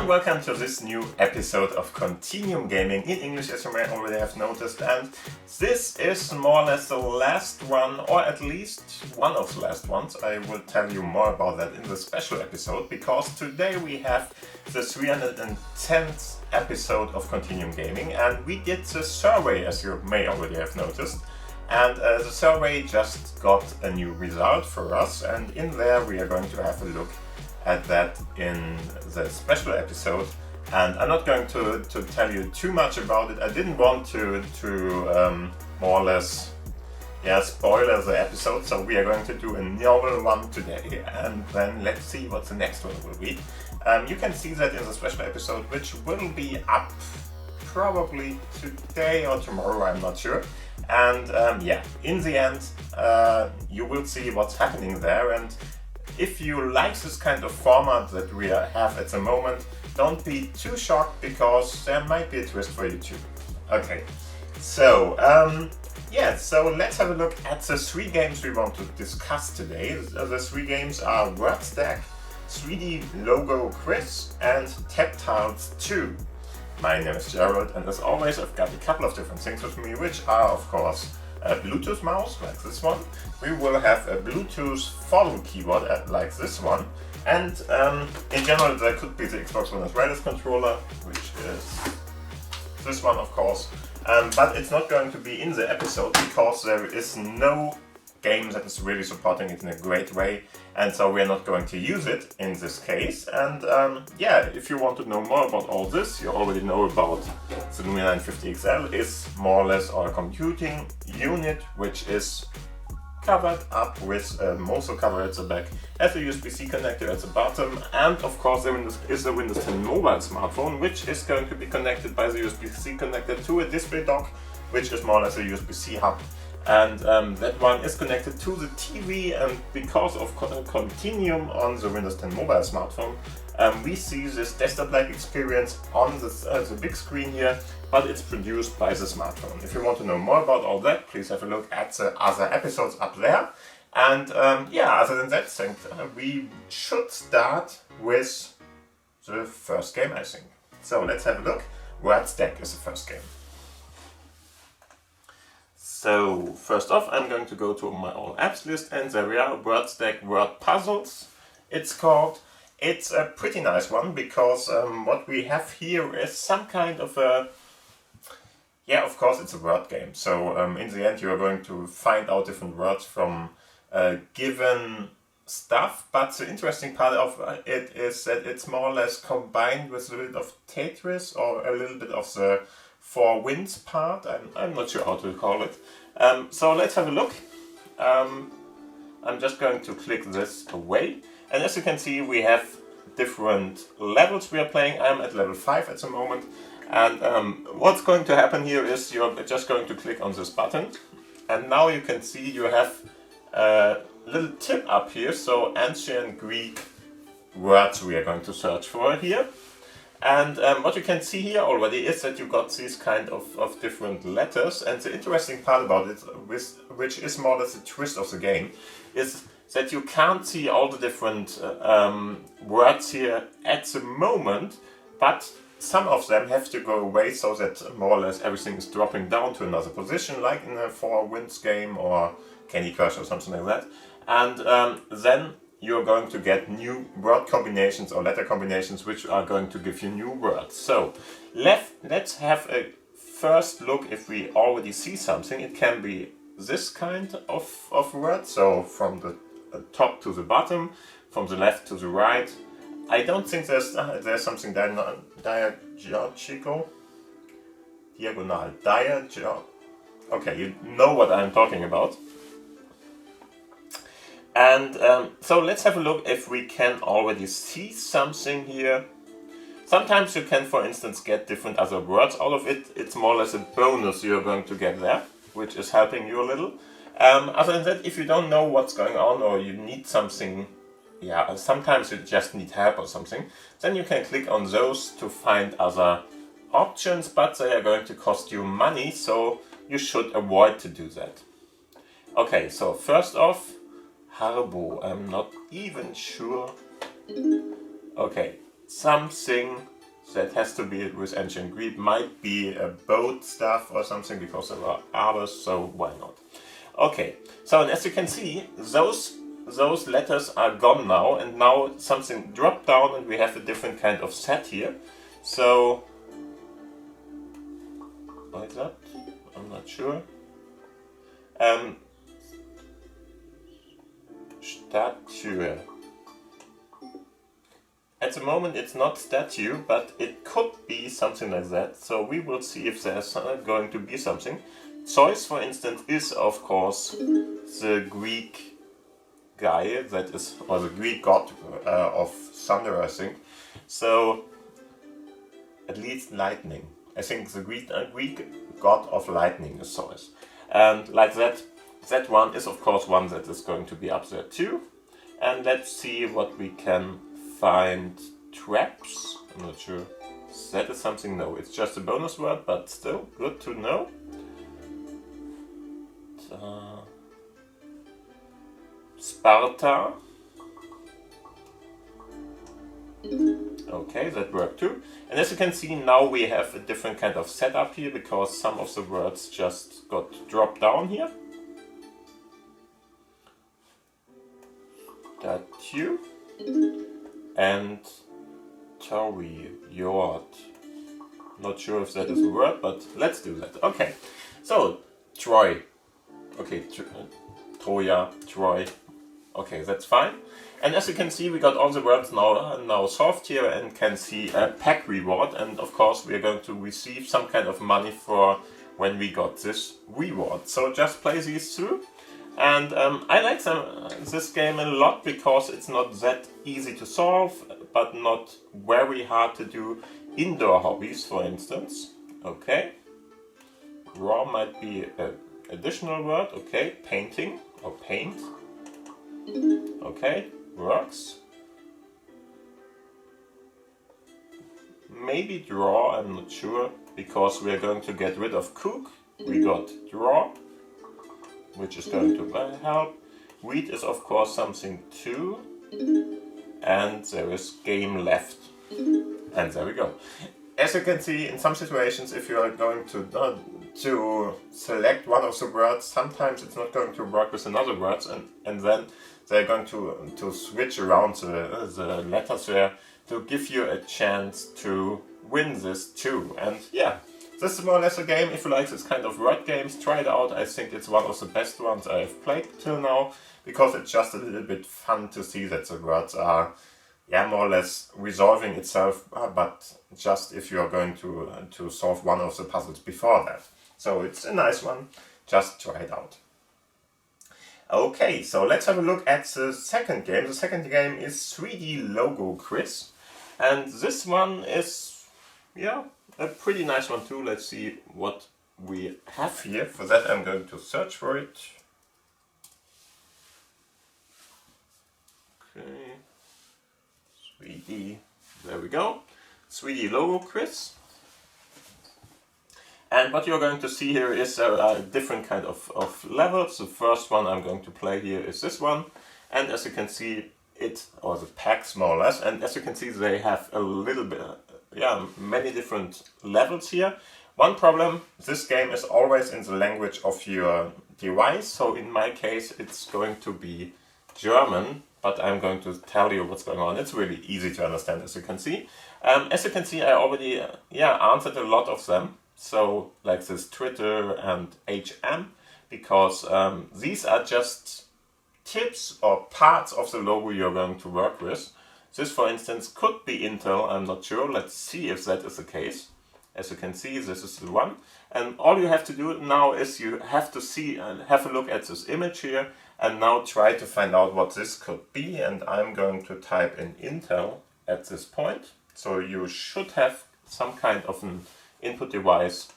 welcome to this new episode of Continuum Gaming in English, as you may already have noticed, and this is more or less the last one, or at least one of the last ones. I will tell you more about that in the special episode, because today we have the 310th episode of Continuum Gaming, and we did the survey, as you may already have noticed. And the survey just got a new result for us, and in there we are going to have a look at that in the special episode. And I'm not going to tell you too much about it. I didn't want to more or less spoil the episode, so we are going to do a novel one today, and then let's see what the next one will be. You can see that in the special episode, which will be up probably today or tomorrow, I'm not sure. And in the end, you will see what's happening there. And if you like this kind of format that we have at the moment, don't be too shocked, because there might be a twist for you too. Okay, so so let's have a look at the three games we want to discuss today. The three games are Word Stack, 3D Logo Quiz, and Taptiles 2. My name is Gerald, and as always I've got a couple of different things with me, which are of course a Bluetooth mouse like this one. We will have a Bluetooth Foldable keyboard like this one, and in general there could be the Xbox One wireless controller, which is this one of course, but it's not going to be in the episode because there is no game that is really supporting it in a great way, and so we are not going to use it in this case. And if you want to know more about all this, you already know about the Lumia 950 XL is more or less our computing unit, which is covered up with a Mozo cover at the back, has a USB-C connector at the bottom, and of course there is a Windows 10 mobile smartphone, which is going to be connected by the USB-C connector to a display dock, which is more or less a USB-C hub. And that one is connected to the TV, and because of Continuum on the Windows 10 mobile smartphone, we see this desktop-like experience on the big screen here, but it's produced by the smartphone. If you want to know more about all that, please have a look at the other episodes up there. And other than that, we should start with the first game, I think. So let's have a look. Word Stack is the first game. So first off, I'm going to go to my all apps list, and there we are, Word Stack Word Puzzles it's called. It's a pretty nice one, because what we have here is some kind of a, of course it's a word game. So in the end you are going to find out different words from given stuff, but the interesting part of it is that it's more or less combined with a little bit of Tetris, or a little bit of the Four Winds part. I'm not sure how to call it. So let's have a look. I'm just going to click this away, and as you can see we have different levels we are playing. I'm at level 5 at the moment, and what's going to happen here is you're just going to click on this button, and now you can see you have a little tip up here, so ancient Greek words we are going to search for here. And what you can see here already is that you got these kind of different letters, and the interesting part about it, which is more or less the twist of the game, is that you can't see all the different words here at the moment, but some of them have to go away, so that more or less everything is dropping down to another position, like in a Four Winds game or Candy Crush or something like that. And then you're going to get new word combinations or letter combinations, which are going to give you new words. So let's have a first look if we already see something. It can be this kind of word, so from the top to the bottom, from the left to the right. I don't think there's something diagonal. Okay, you know what I'm talking about. And so let's have a look if we can already see something here. Sometimes you can, for instance, get different other words out of it. It's more or less a bonus you're going to get there, which is helping you a little. Other than that, if you don't know what's going on, or you need something, sometimes you just need help or something, then you can click on those to find other options, but they are going to cost you money, so you should avoid to do that. Okay, so first off, Harbo, I'm not even sure. Okay, something that has to be with ancient Greek. Might be a boat stuff or something because there are others, so why not? Okay, so and as you can see, those letters are gone now, and now something dropped down and we have a different kind of set here. So, like that, I'm not sure. Statue. At the moment it's not statue, but it could be something like that. So we will see if there's going to be something. Zeus, for instance, is of course the Greek guy that is, or the Greek god of thunder, I think. So at least lightning. I think the Greek god of lightning is Zeus, and like that. That one is of course one that is going to be up there too. And let's see what we can find. Traps? I'm not sure. That is something, no, it's just a bonus word, but still good to know. Sparta. Okay, that worked too. And as you can see, now we have a different kind of setup here because some of the words just got dropped down here. Statue and Tory, Yord. Not sure if that is a word, but let's do that. Okay, so Troy. Okay, Troja, Troy. Okay, that's fine. And as you can see, we got all the words now solved here and can see a pack reward. And of course, we are going to receive some kind of money for when we got this reward. So just play these through. And I like this game a lot because it's not that easy to solve, but not very hard to do indoor hobbies, for instance. Okay. Raw might be an additional word. Okay. Painting or paint. Okay. Works. Maybe draw, I'm not sure, because we are going to get rid of cook. We got draw, which is going to help. Read is of course something too. And there is game left. And there we go. As you can see, in some situations, if you are going to select one of the words, sometimes it's not going to work with another words, and then they're going to switch around the letters there to give you a chance to win this too. And yeah, this is more or less a game. If you like this kind of word games, try it out. I think it's one of the best ones I have played till now, because it's just a little bit fun to see that the words are, yeah, more or less resolving itself, but just if you are going to solve one of the puzzles before that. So it's a nice one, just try it out. Okay, so let's have a look at the second game. The second game is 3D Logo Quiz. And this one is, yeah, a pretty nice one too. Let's see what we have here. For that I'm going to search for it. Okay, 3D, there we go. 3D Logo Quiz. And what you're going to see here is a different kind of levels. The first one I'm going to play here is this one. And as you can see, or the packs more or less. And as you can see, they have a little bit, many different levels here. One problem, this game is always in the language of your device. So in my case, it's going to be German, but I'm going to tell you what's going on. It's really easy to understand, as you can see. As you can see, I already answered a lot of them. So like this Twitter and HM, because these are just tips or parts of the logo you're going to work with. This, for instance, could be Intel, I'm not sure. Let's see if that is the case. As you can see, this is the one. And all you have to do now is you have to see and have a look at this image here and now try to find out what this could be. And I'm going to type in Intel at this point. So you should have some kind of an input device,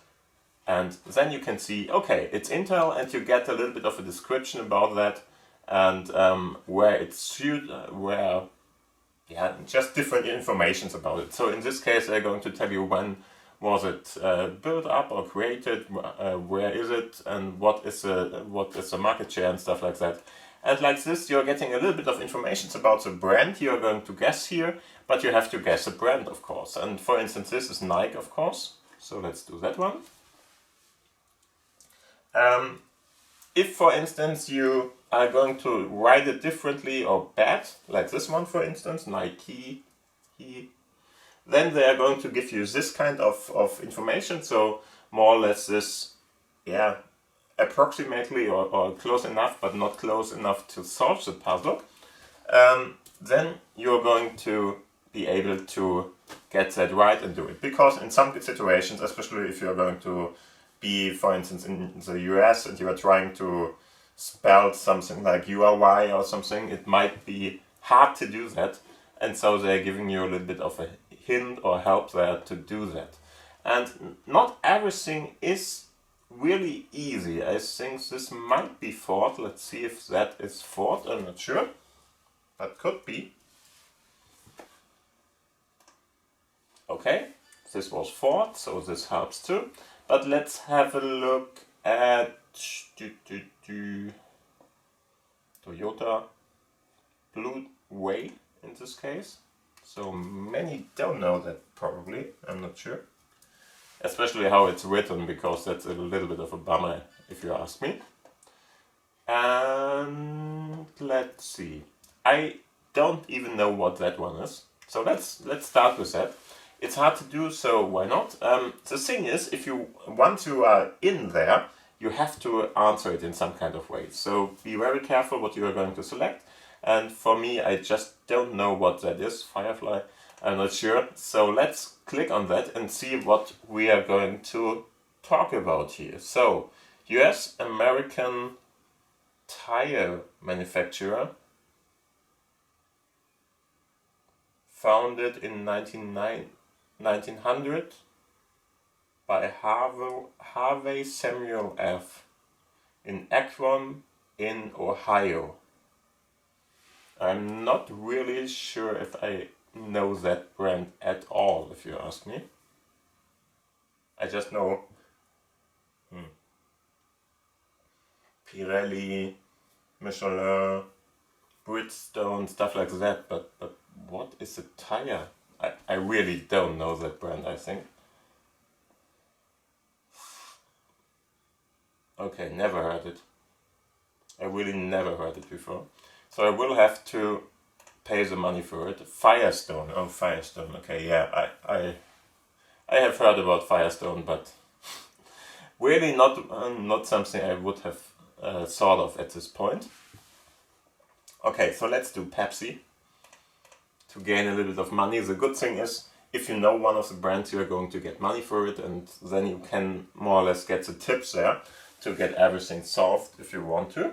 and then you can see, okay, it's Intel, and you get a little bit of a description about that, and where it's just different informations about it. So in this case, they're going to tell you when was it built up or created, where is it, and what is the market share and stuff like that. And like this, you're getting a little bit of information about the brand you're going to guess here, but you have to guess the brand, of course. And for instance, this is Nike, of course. So let's do that one. If, for instance, you are going to write it differently or bad, like this one, for instance, Nike, then they are going to give you this kind of information. So more or less this, yeah, approximately or close enough, but not close enough to solve the puzzle. Then you're going to be able to get that right and do it. Because in some situations, especially if you're going to be, for instance, in the US and you are trying to spell something like URY or something, it might be hard to do that. And so they're giving you a little bit of a hint or help there to do that. And not everything is really easy. I think this might be Ford. Let's see if that is Ford. I'm not sure, but could be. Okay, this was Ford, so this helps too. But let's have a look at Toyota Blue Way in this case. So many don't know that probably, I'm not sure. Especially how it's written, because that's a little bit of a bummer if you ask me. And let's see. I don't even know what that one is. So let's start with that. It's hard to do, so why not? The thing is, if you once you are in there, you have to answer it in some kind of way. So be very careful what you are going to select. And for me, I just don't know what that is. Firefly, I'm not sure. So let's click on that and see what we are going to talk about here. So, US American tire manufacturer, founded in 1900 by Harvey Samuel F. in Akron in Ohio. I'm not really sure if I know that brand at all, if you ask me. I just know Pirelli, Michelin, Bridgestone, stuff like that, but what is a tire? I really don't know that brand, I think. Okay, never heard it. I really never heard it before. So I will have to pay the money for it. Firestone, oh Firestone, okay, yeah, I have heard about Firestone, but really not something I would have thought of at this point. Okay, so let's do Pepsi to gain a little bit of money. The good thing is, if you know one of the brands, you are going to get money for it, and then you can more or less get the tips there to get everything solved if you want to.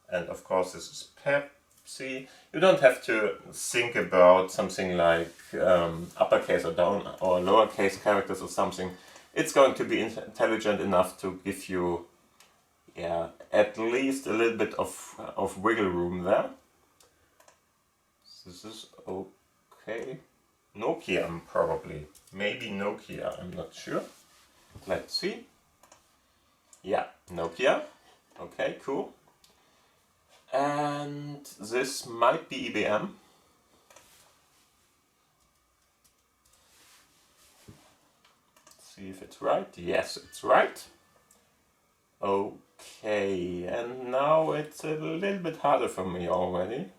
And of course, this is Pepsi. You don't have to think about something like uppercase or down or lowercase characters or something. It's going to be intelligent enough to give you, yeah, at least a little bit of wiggle room there. This is okay. Nokia, probably. Maybe Nokia, I'm not sure. Let's see. Yeah, Nokia. Okay, cool. And this might be IBM. See if it's right. Yes, it's right. Okay, and now it's a little bit harder for me already.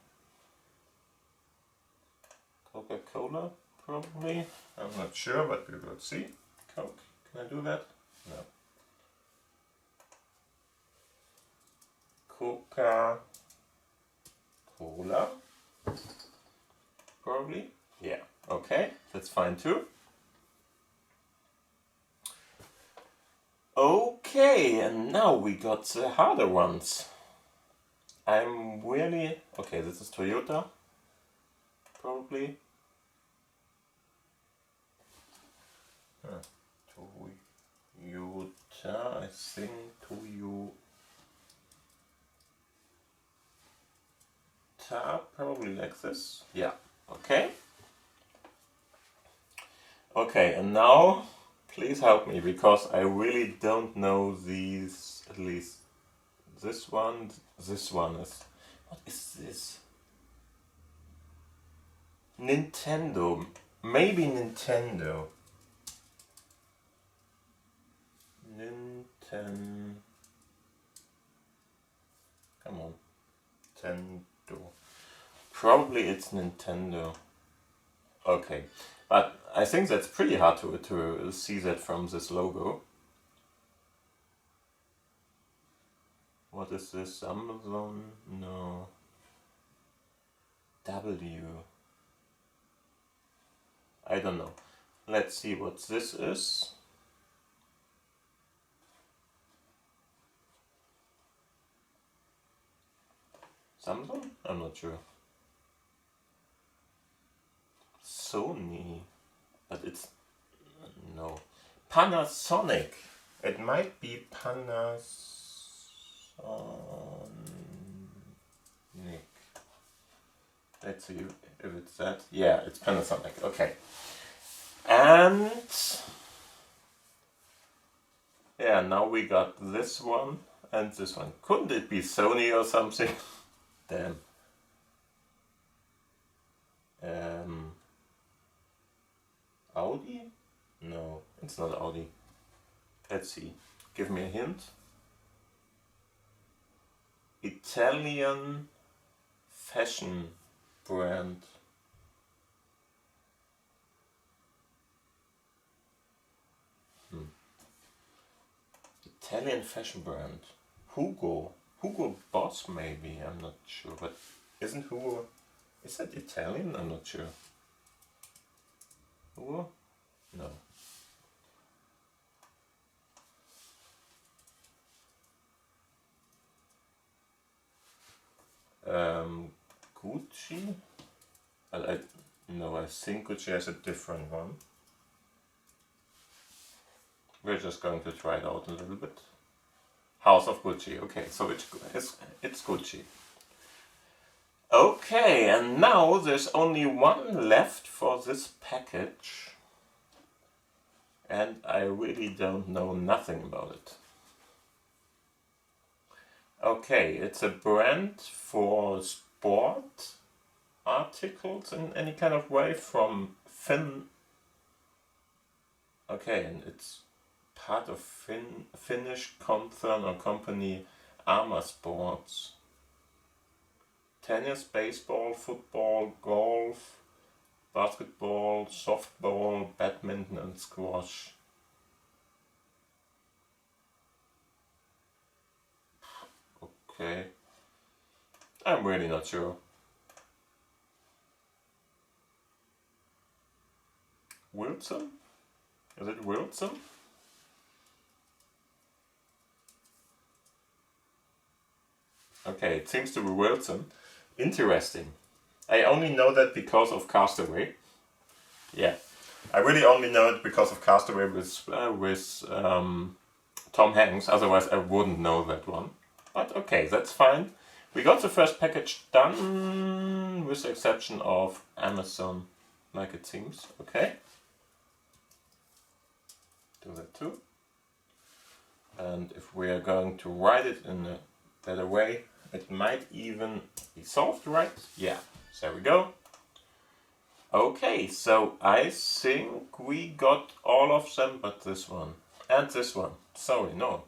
Coca-Cola, probably. I'm not sure, but we will see. Coke, can I do that? No. Coca-Cola, probably. Yeah, okay, that's fine too. Okay, and now we got the harder ones. I'm really... Okay, this is Toyota, probably. Toyota, I think Toyota, probably like this. Yeah, okay. Okay, and now please help me, because I really don't know these, at least this one is... What is this? Nintendo. Maybe Nintendo. Come on. Nintendo. Probably it's Nintendo. Okay. But I think that's pretty hard to see that from this logo. What is this? Amazon? No. W. I don't know. Let's see what this is. Samsung? I'm not sure. Sony. But it's... no. Panasonic. It might be Panasonic. Let's see if it's that. Yeah, it's Panasonic. Okay. And... yeah, now we got this one and this one. Couldn't it be Sony or something? Damn. Audi? No, it's not Audi. Let's see. Give me a hint. Italian fashion brand. Italian fashion brand. Hugo Boss maybe, I'm not sure, but isn't Hugo... is that Italian? I'm not sure. Hugo? No. Gucci? No, I think Gucci has a different one. We're just going to try it out a little bit. House of Gucci. Okay, so it's Gucci. Okay, and now there's only one left for this package. And I really don't know nothing about it. Okay, it's a brand for sport articles in any kind of way from Okay, and it's part of Finnish concern or company Arma Sports. Tennis, baseball, football, golf, basketball, softball, badminton and squash. Okay. I'm really not sure. Wilson? Is it Wilson? Okay, it seems to be Wilson. Interesting. I only know that because of Castaway. Yeah, I really only know it because of Castaway with Tom Hanks. Otherwise, I wouldn't know that one. But okay, that's fine. We got the first package done, with the exception of Amazon, like it seems. Okay. Do that too. And if we are going to write it in a better way, it might even be solved, right? Yeah, there we go. Okay, so I think we got all of them but this one. And this one. Sorry, no.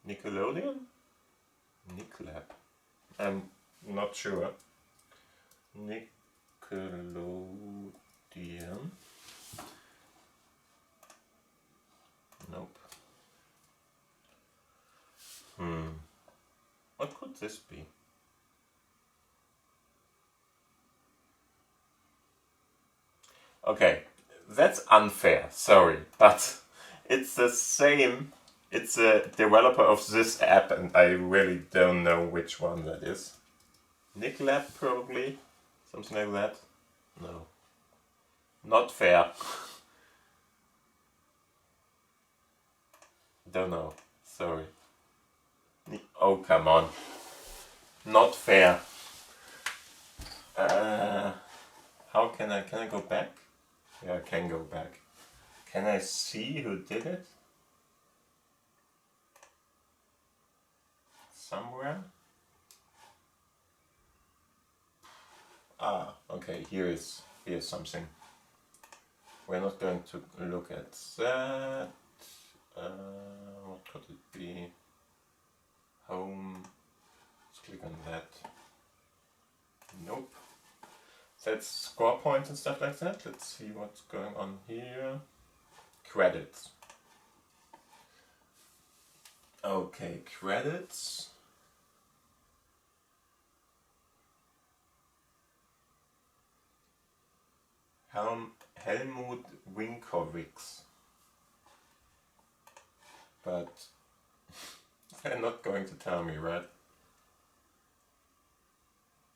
Nickelodeon? Nicklab. I'm not sure. Nickelodeon. Nope. What could this be? Okay, that's unfair, sorry, but it's the same. It's a developer of this app and I really don't know which one that is. Nicklab probably? Something like that? No. Not fair. Don't know. Sorry. Oh, come on. Not fair. How can I go back? Yeah, I can go back. Can I see who did it? somewhere. Ah, okay, here's something. We're not going to look at that. What could it be? Home. Let's click on that. Nope. That's score points and stuff like that. Let's see what's going on here. Credits. Okay, credits. Helmut Winkovics. But they're not going to tell me, right?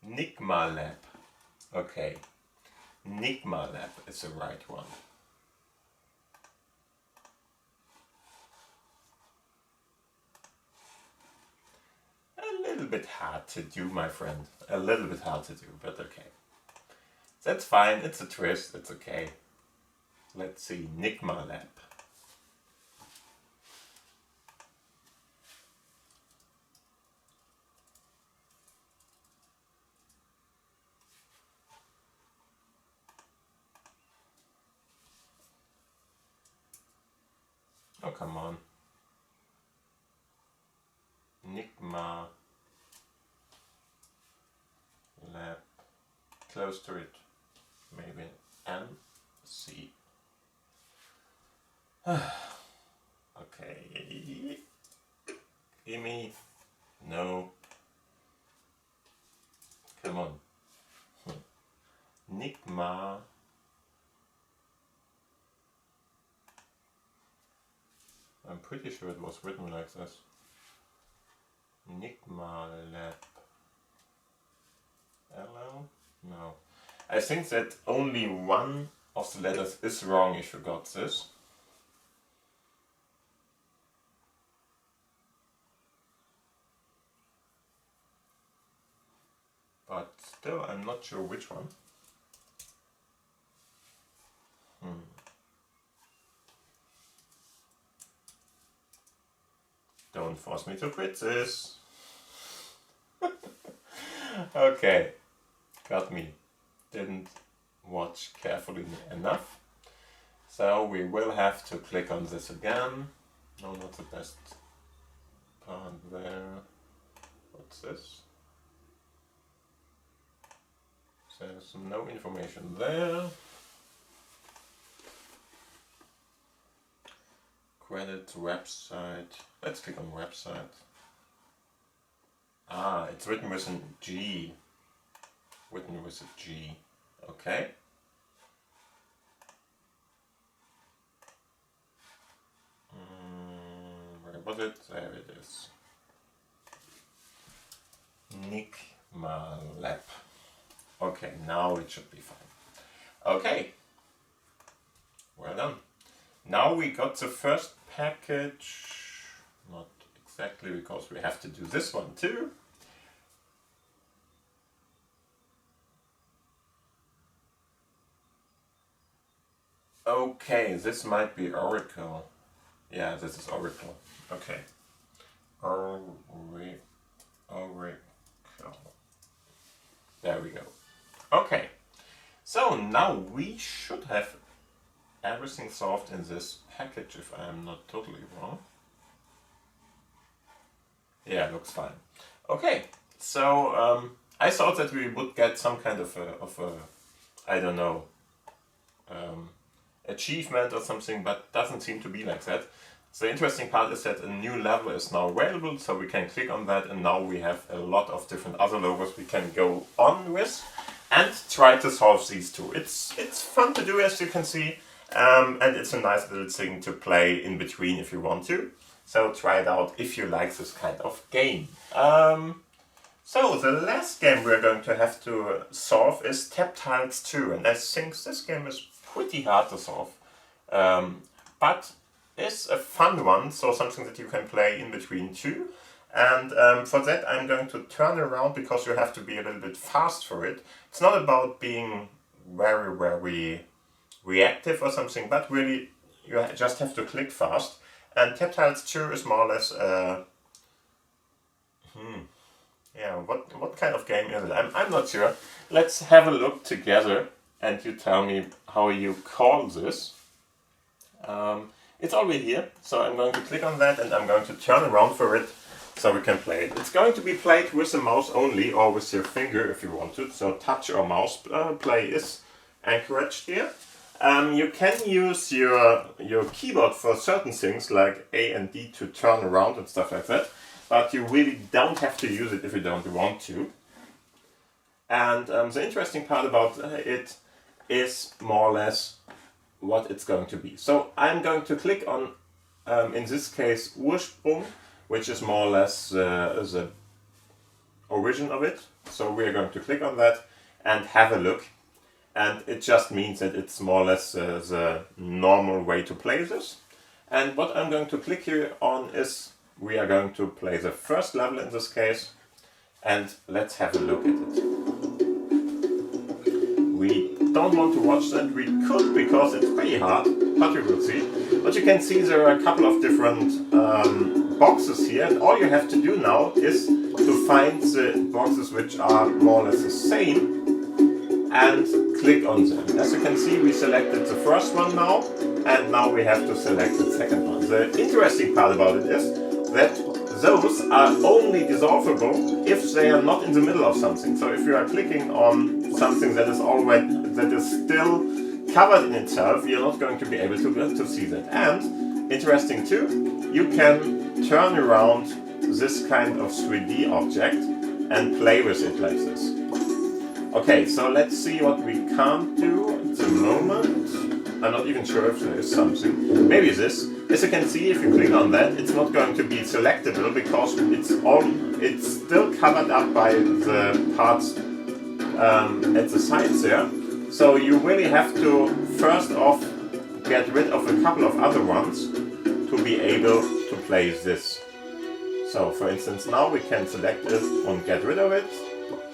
Nigma Lab. Okay. Nigma Lab is the right one. A little bit hard to do, my friend. A little bit hard to do, but okay. That's fine, it's a twist, it's okay. Let's see, Nigma Lab. Oh, come on. Nigma Lab. Close to it. Maybe MC. Okay. Gimme. No. Come on. Nigma. I'm pretty sure it was written like this. Nigma Lab. Hello? No. I think that only one of the letters is wrong if you got this. But still, I'm not sure which one. Don't force me to quit this. Okay, got me. Didn't watch carefully enough. So we will have to click on this again. No, not the best part there. What's this? There's no information there. Credit website. Let's click on website. Ah, it's written with an G. Written with a G. Okay. Where was it? There it is. Nigma Lab. Okay, now it should be fine. Okay. Well done. Now we got the first package. Not exactly, because we have to do this one too. Okay, this might be Oracle. Yeah, this is Oracle. Okay. Oracle. There we go. Okay. So now we should have everything solved in this package, if I am not totally wrong. Yeah, looks fine. Okay, so I thought that we would get some kind of a I don't know, achievement or something, but doesn't seem to be like that. The interesting part is that a new level is now available, so we can click on that, and now we have a lot of different other logos we can go on with and try to solve these two. It's fun to do, as you can see. And it's a nice little thing to play in between if you want to. So try it out if you like this kind of game. So the last game we're going to have to solve is Taptiles 2. And I think this game is pretty hard to solve. But it's a fun one, so something that you can play in between too. And for that I'm going to turn around, because you have to be a little bit fast for it. It's not about being very, very reactive or something, but really you just have to click fast. And Taptiles 2 is more or less Yeah, what kind of game is it? I'm not sure. Let's have a look together and you tell me how you call this. It's already here, so I'm going to click on that and I'm going to turn around for it so we can play it. It's going to be played with the mouse only or with your finger if you want to. So touch or mouse play is encouraged here. You can use your keyboard for certain things like A and D to turn around and stuff like that. But you really don't have to use it if you don't want to. And the interesting part about it is more or less what it's going to be. So I'm going to click on, in this case, Ursprung, which is more or less the origin of it. So we're going to click on that and have a look. And it just means that it's more or less the normal way to play this. And what I'm going to click here on is we are going to play the first level in this case, and let's have a look at it. We don't want to watch that, we could because it's pretty hard, but we will see. But you can see there are a couple of different boxes here, and all you have to do now is to find the boxes which are more or less the same and click on them. As you can see, we selected the first one now, and now we have to select the second one. The interesting part about it is that those are only dissolvable if they are not in the middle of something. So if you are clicking on something that is still covered in itself, you're not going to be able to see that. And interesting too, you can turn around this kind of 3D object and play with it like this. Okay, so let's see what we can't do at the moment. I'm not even sure if there is something. Maybe this. As you can see, if you click on that, it's not going to be selectable because it's still covered up by the parts at the sides there. So you really have to first off get rid of a couple of other ones to be able to play this. So for instance, now we can select it and get rid of it.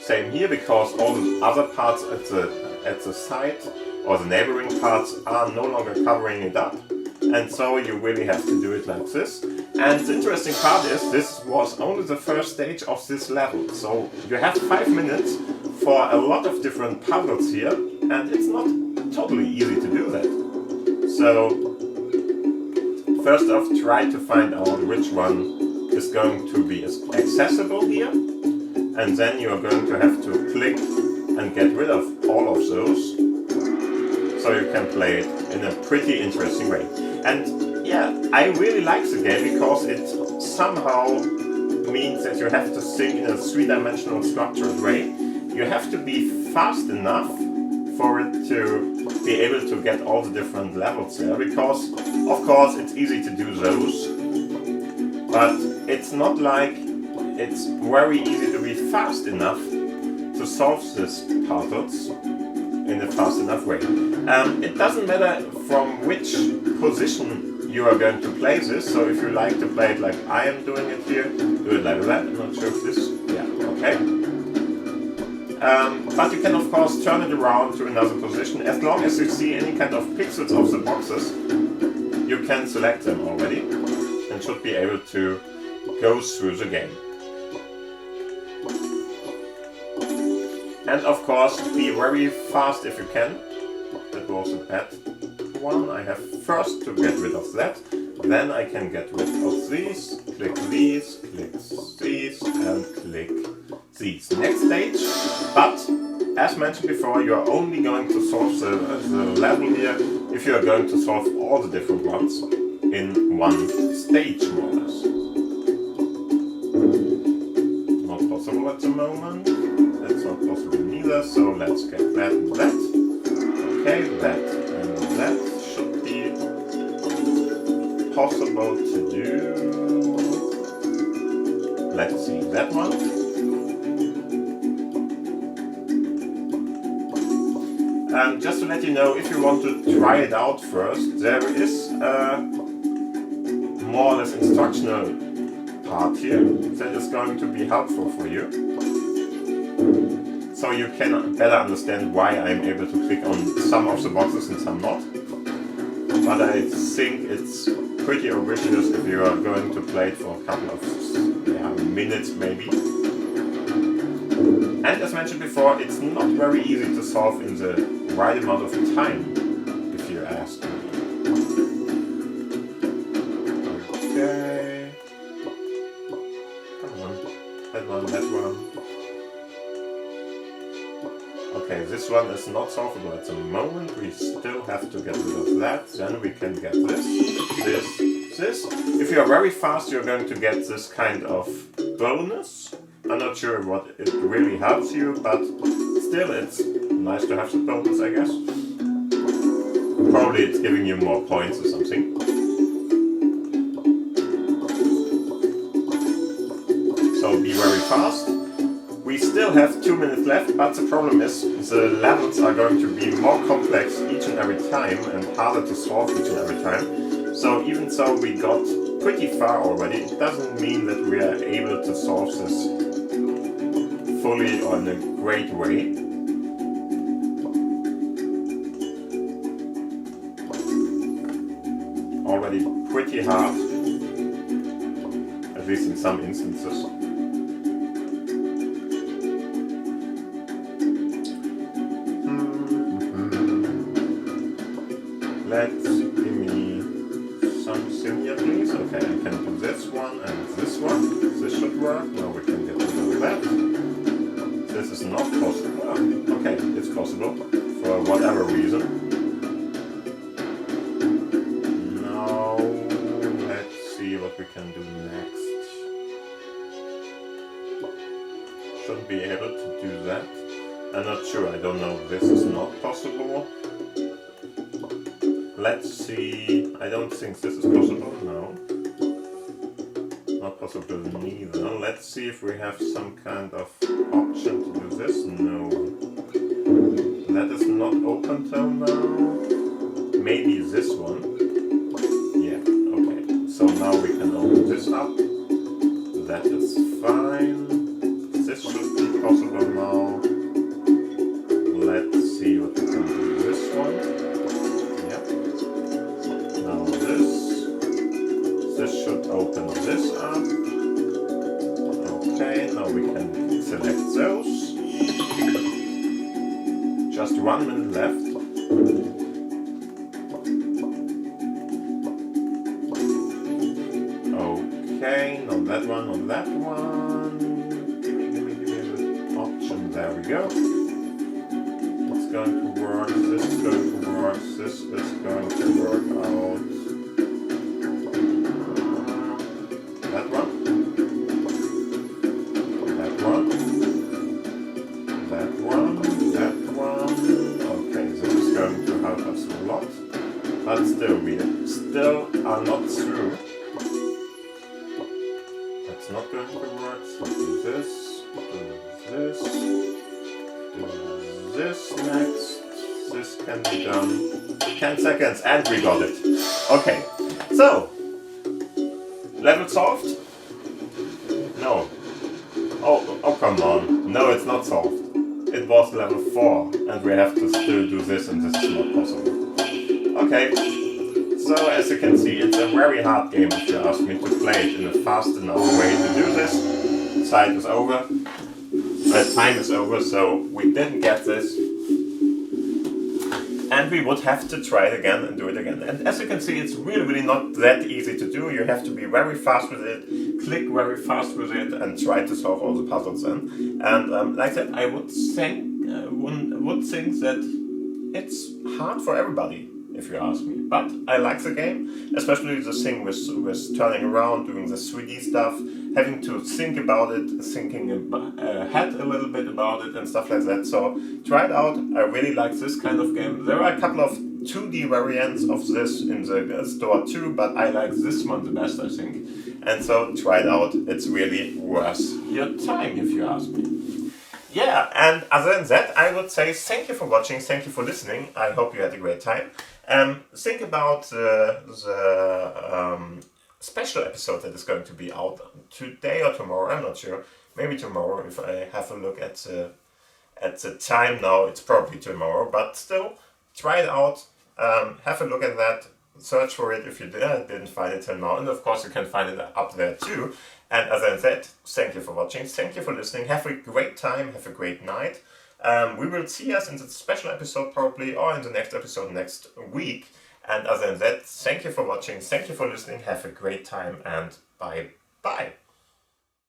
Same here, because all the other parts at the side or the neighboring parts are no longer covering it up. And so you really have to do it like this. And the interesting part is this was only the first stage of this level. So you have 5 minutes for a lot of different puzzles here, and it's not totally easy to do that. So first off, try to find out which one is going to be accessible here. And then you are going to have to click and get rid of all of those, so you can play it in a pretty interesting way. And yeah, I really like the game because it somehow means that you have to think in a three-dimensional structured way. You have to be fast enough for it to be able to get all the different levels there, because of course it's easy to do those, but it's not like it's very easy to be fast enough to solve these puzzles in a fast enough way. It doesn't matter from which position you are going to play this, so if you like to play it like I am doing it here, do it like that. I'm not sure if this, yeah, okay. But you can of course turn it around to another position. As long as you see any kind of pixels of the boxes, you can select them already and should be able to go through the game. And of course, be very fast if you can. That was a bad one. I have first to get rid of that. Then I can get rid of these, click these, and click these. Next stage. But, as mentioned before, you are only going to solve the level here if you are going to solve all the different ones in one stage, more or less. Not possible at the moment. That's not possible neither, so let's get that and that. Okay, that and that should be possible to do. Let's see that one. Just to let you know, if you want to try it out first, there is a more or less instructional part here that is going to be helpful for you. So you can better understand why I'm able to click on some of the boxes and some not. But I think it's pretty ambitious if you are going to play it for a couple of minutes maybe. And as mentioned before, it's not very easy to solve in the right amount of time, if you ask me. Okay. Come on. That one, that one. Okay, this one is not solvable at the moment. We still have to get rid of that. Then we can get this. If you are very fast, you're going to get this kind of bonus. I'm not sure what it really helps you, but still it's nice to have the bonus, I guess. Probably it's giving you more points or something. So be very fast. We still have 2 minutes left, but the problem is the levels are going to be more complex each and every time and harder to solve each and every time. So even though we got pretty far already, it doesn't mean that we are able to solve this fully or in a great way. Already pretty hard, at least in some instances. Let's give me something here, please. Okay, I can do this one and this one. This should work. Now we can get rid of that. This is not possible. Oh, okay, it's possible for whatever reason. Now let's see what we can do next. Should be able to do that. I'm not sure. I don't know. This is not possible. Let's see, I don't think this is possible, no. Not possible neither. Let's see if we have some kind of option to do this, no. That is not open till now. Maybe this one. Yeah, okay. So now we can open this up. That is fine. This should be possible now. Let's see what we can do with this one. This should open this up. Okay, now we can select those. Just 1 minute left. Okay, not that one, not that one. Give me the option. There we go. It's going to work. This is going to work. This is going to work out. That one. That one. That one. That one. Okay, this is going to help us a lot. But still, we still are not through. That's not going to work. So do this. Do this. Do this next. This can be done. 10 seconds and we got it. Okay, so level solved? No. Oh come on. No, it's not solved. It was level 4 and we have to still do this and this is not possible. Okay, so as you can see, it's a very hard game if you ask me to play it in a fast enough way to do this. Time is over, so we didn't get this. And we would have to try it again and do it again. And as you can see, it's really not that easy to do. You have to be very fast with it, click very fast with it, and try to solve all the puzzles then. And like I said, I would think that it's hard for everybody, if you ask me. But I like the game, especially the thing with turning around, doing the 3D stuff, having to think about it, thinking ahead a little bit about it and stuff like that. So try it out. I really like this kind of game. There are a couple of 2D variants of this in the store too, but I like this one the best, I think. And so try it out. It's really worth your time, if you ask me. Yeah, and other than that, I would say thank you for watching, thank you for listening. I hope you had a great time. Think about the special episode that is going to be out today or tomorrow. I'm not sure. Maybe tomorrow if I have a look at the time now. It's probably tomorrow, but still try it out. Have a look at that. search for it if you didn't find it till now, and of course you can find it up there too. And as I said, thank you for watching, thank you for listening, have a great time, have a great night. We will see us in the special episode probably, or in the next episode next week. And as I said, thank you for watching, thank you for listening, have a great time, and bye bye.